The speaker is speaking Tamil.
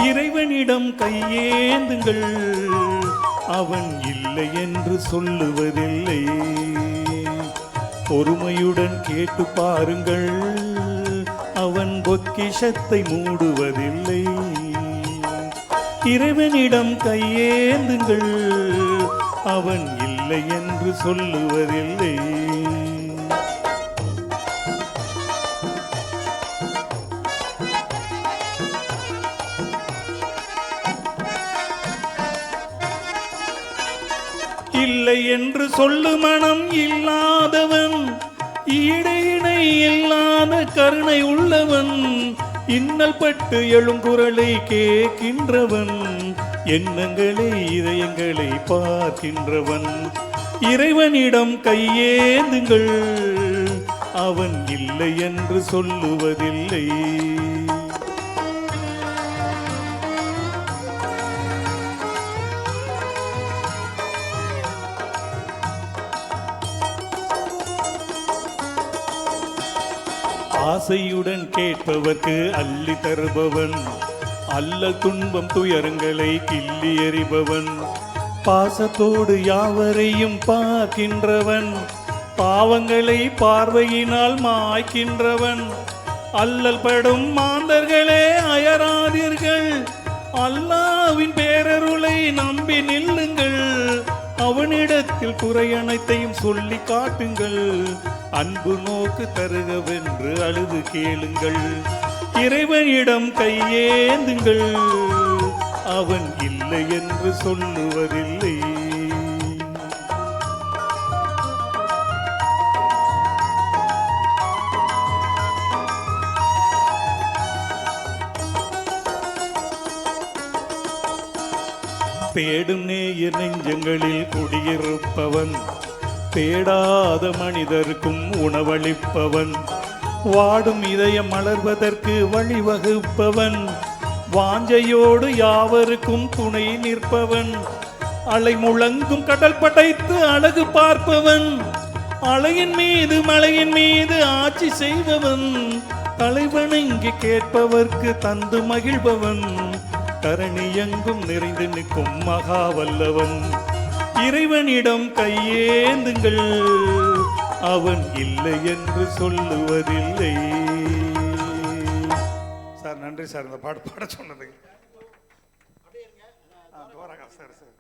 இறைவனிடம் கையேந்துங்கள், அவன் இல்லை என்று சொல்லுவதில்லை. பொறுமையுடன் கேட்டு பாருங்கள், அவன் பொக்கிஷத்தை மூடுவதில்லை. இறைவனிடம் கையேந்துங்கள், அவன் இல்லை என்று சொல்லுவதில்லை. இல்லை என்று சொல்லு மனம் இல்லாதவன், ஈடேனை இல்லாத கருணை உள்ளவன், இன்னல் பட்டு எழுங்குரலை கேட்கின்றவன், எண்ணங்களை இதயங்களை பார்க்கின்றவன். இறைவனிடம் கையேந்துங்கள், அவன் இல்லை என்று சொல்லுவதில்லை. ஆசையுடன் கேட்பவர்க்கு அள்ளி தருபவன், அல்ல துன்பம் துயரங்களை கிள்ளி எறிபவன், பாசத்தோடு யாவரையும் பார்க்கின்றவன், பாவங்களை பார்வையினால் மாய்க்கின்றவன். அல்லல் படும் மாந்தர்களே அயராதீர்கள், அல்லாவின் பேரருளை நம்பி நில்லுங்கள். அவனிடத்தில் குறை அனைத்தையும் சொல்லி காட்டுங்கள், அன்பு நோக்கு தருகவென்று அழுது கேளுங்கள். இறைவனிடம் கையேந்துங்கள், அவன் இல்லை என்று சொல்லுவதில்லை. தேடும் நேயர் நெஞ்சங்களில் குடியிருப்பவன், தேடாத மனிதருக்கும் உணவளிப்பவன், வாடும் இதயம் மலர்வதற்கு வழிவகுப்பவன், வாஞ்சையோடு யாவருக்கும் துணை நிற்பவன், அலை முழங்கும் கடல் படைத்து அழகு பார்ப்பவன், அலையின் மீது மலையின் மீது ஆட்சி செய்பவன், தலைவணங்கி கேட்பவர்க்கு தந்து மகிழ்பவன், தரணி எங்கும் நிறைந்து நிற்கும் மகாவல்லவன். இறைவனிடம் கையேந்துங்கள், அவன் இல்லை என்று சொல்லுவதில்லை. சார் நன்றி சார், இந்த பாட சொன்னது. சரி சார்.